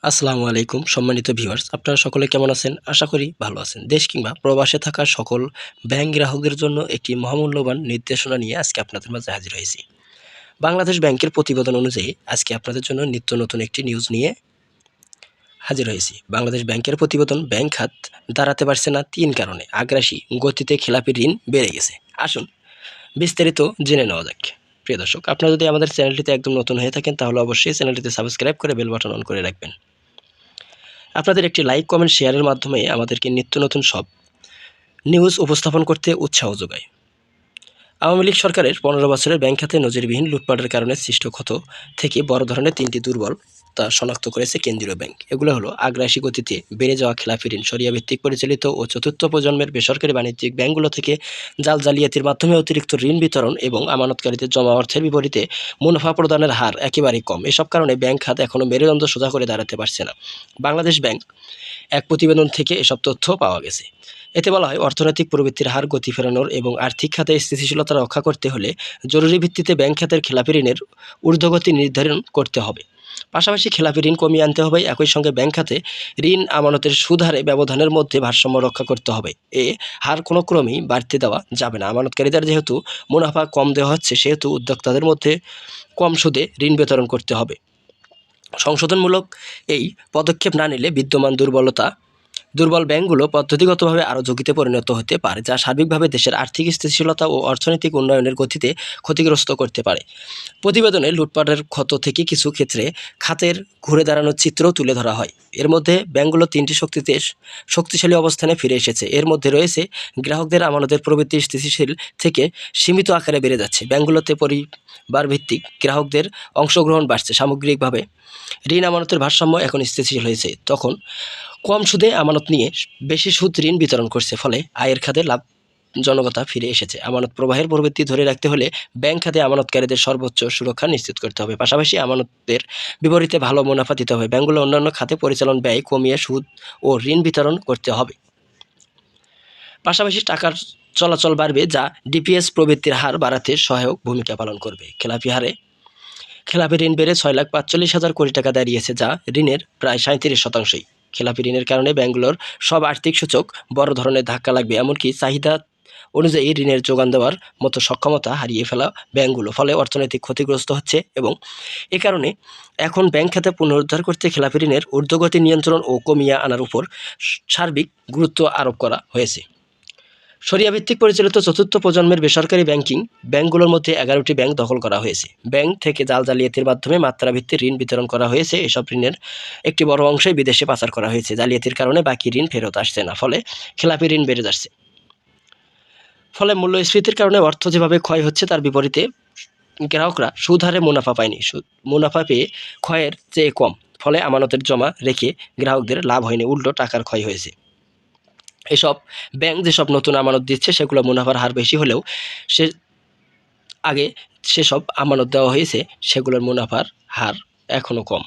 আসসালামু আলাইকুম সম্মানিত ভিউয়ার্স, আপনারা সকলে কেমন আছেন? আশা করি ভালো আছেন। দেশ কিংবা প্রবাসে থাকা সকল ব্যাংক গ্রাহকদের জন্য একটি মহামূল্যবান নির্দেশনা নিয়ে আজকে আপনাদের মাঝে হাজির হয়েছি। বাংলাদেশ ব্যাংকের প্রতিবেদন অনুযায়ী আজকে আপনাদের জন্য নিত্য নতুন একটি নিউজ নিয়ে হাজির হয়েছি। বাংলাদেশ ব্যাংকের প্রতিবেদন, ব্যাংক খাত দাঁড়াতে পারছে না ৩ কারণে, আগ্রাসী গতিতে খেলাপি ঋণ বেড়ে গেছে। আসুন বিস্তারিত জেনে নেওয়া যাক। প্রিয় দর্শক, আপনারা যদি আমাদের চ্যানেলটিতে একদম নতুন হয়ে থাকেন তাহলে অবশ্যই চ্যানেলটিতে সাবস্ক্রাইব করে বেল বাটন অন করে রাখবেন। আপনাদের একটি লাইক, কমেন্ট, শেয়ারের মাধ্যমে আমাদেরকে নিত্য নতুন সব নিউজ উপস্থাপন করতে উৎসাহ যোগায়। আওয়ামী লীগ সরকারের ১৫ বছরের ব্যাংক খাতে নজিরবিহীন লুটপাটের কারণে সৃষ্ট ক্ষত থেকে বড় ধরনের ৩টি দুর্বলতা শনাক্ত করেছে কেন্দ্রীয় ব্যাংক। এগুলো হলো আগ্রাসী গতিতে বেড়ে যাওয়া খেলাপি ঋণ, শরিয়াভিত্তিক পরিচালিত ও চতুর্থ প্রজন্মের বেসরকারি বাণিজ্যিক ব্যাংকগুলো থেকে জালিয়াতির মাধ্যমে অতিরিক্ত ঋণ বিতরণ এবং আমানতকারীদের জমা অর্থের বিপরীতে মুনাফা প্রদানের হার একেবারেই কম। এসব কারণে ব্যাংক খাত এখনও মেরুদণ্ড সোজা করে দাঁড়াতে পারছে না। বাংলাদেশ ব্যাংক এক প্রতিবেদন থেকে এসব তথ্য পাওয়া গেছে। এতে বলা হয়, অর্থনৈতিক প্রবৃদ্ধির হার গতি ফেরানোর এবং আর্থিক খাতে স্থিতিশীলতা রক্ষা করতে হলে জরুরি ভিত্তিতে ব্যাংক খাতের খেলাপি ঋণের ঊর্ধ্বগতি নির্ধারণ করতে হবে। পাশাপাশি খেলাপি ঋণ কমিয়ে আনতে হবে। একই সঙ্গে ব্যাংক খাতে ঋণ আমানতের সুদ হারে ব্যবধানের মধ্যে ভারসাম্য রক্ষা করতে হবে। এ হার কোনো ক্রমেই বাড়তে দেওয়া যাবে না। আমানতকারীদের যেহেতু মুনাফা কম দেওয়া হচ্ছে, সেহেতু উদ্যোক্তাদের মধ্যে কম সুদে ঋণ বিতরণ করতে হবে। সংশোধনমূলক এই পদক্ষেপ না নিলে বিদ্যমান দুর্বল ব্যাংকগুলো পদ্ধতিগতভাবে আরও ঝুঁকিতে পরিণত হতে পারে, যা সার্বিকভাবে দেশের আর্থিক স্থিতিশীলতা ও অর্থনৈতিক উন্নয়নের গতিতে ক্ষতিগ্রস্ত করতে পারে। প্রতিবেদনে লুটপাটের ক্ষত থেকে কিছু ক্ষেত্রে খাতের ঘুরে দাঁড়ানোর চিত্রও তুলে ধরা হয়। এর মধ্যে ব্যাংকগুলো 3টি শক্তিশালী অবস্থানে ফিরে এসেছে। এর মধ্যে রয়েছে গ্রাহকদের আমানতের প্রবৃদ্ধি স্থিতিশীল থেকে সীমিত আকারে বেড়ে যাচ্ছে। ব্যাংকগুলোতে পরিবারভিত্তিক গ্রাহকদের অংশগ্রহণ বাড়ছে। সামগ্রিকভাবে ঋণ আমানতের ভারসাম্য এখন স্থিতিশীল হয়েছে। তখন কম সুদে আমানত নিয়ে বেশি সুদ ঋণ বিতরণ করছে, ফলে আয়ের খাতে লাভজনকতা ফিরে এসেছে। আমানত প্রবাহের প্রবৃদ্ধি ধরে রাখতে হলে ব্যাংক খাতে আমানতকারীদের সর্বোচ্চ সুরক্ষা নিশ্চিত করতে হবে। পাশাপাশি আমানতের বিপরীতে ভালো মুনাফা দিতে হবে। ব্যাংকগুলো অন্যান্য খাতে পরিচালন ব্যয় কমিয়ে সুদ ও ঋণ বিতরণ করতে হবে। পাশাপাশি টাকার চলাচল বাড়বে, যা ডিপিএস প্রবৃদ্ধির হার বাড়াতে সহায়ক ভূমিকা পালন করবে। খেলাপি ঋণ বেড়ে ৬,৪৫,০০০ কোটি টাকা দাঁড়িয়েছে, যা ঋণের প্রায় ৩৭%। খেলাপি ঋণের কারণে ব্যাংকগুলোর সব আর্থিক সূচক বড় ধরনের ধাক্কা লাগবে, এমনকি চাহিদা অনুযায়ী ঋণের যোগান দেওয়ার মতো সক্ষমতা হারিয়ে ফেলা ব্যাংকগুলো, ফলে অর্থনৈতিক ক্ষতিগ্রস্ত হচ্ছে। এবং এ কারণে এখন ব্যাংক খাতে পুনরুদ্ধার করতে খেলাপি ঋণের ঊর্ধ্বগতি নিয়ন্ত্রণ ও কমিয়ে আনার উপর সার্বিক গুরুত্ব আরোপ করা হয়েছে। শরিয়াভিত্তিক পরিচালিত চতুর্থ প্রজন্মের বেসরকারি ব্যাংকগুলোর মধ্যে 11টি ব্যাংক দখল করা হয়েছে। ব্যাংক থেকে জালিয়াতির মাধ্যমে মাত্রাভিত্তিক ঋণ বিতরণ করা হয়েছে। এসব ঋণের একটি বড় অংশই বিদেশে পাচার করা হয়েছে। জালিয়াতির কারণে বাকি ঋণ ফেরত আসছে না, ফলে খেলাপি ঋণ বেড়ে যাচ্ছে। ফলে মূল্যস্ফীতির কারণে অর্থ যেভাবে ক্ষয় হচ্ছে, তার বিপরীতে গ্রাহকরা সুদ হারে মুনাফা পায়নি। মুনাফা পেয়ে ক্ষয়ের চেয়ে কম, ফলে আমানতের জমা রেখে গ্রাহকদের লাভ হয়নি, উল্টো টাকার ক্ষয় হয়েছে। এসব ব্যাংক যেসব নতুন আমানত দিচ্ছে, সেগুলো মুনাফার হার বেশি হলেও আগে সেসব আমানত দেওয়া হয়েছে, সেগুলোর মুনাফার হার এখনও কম।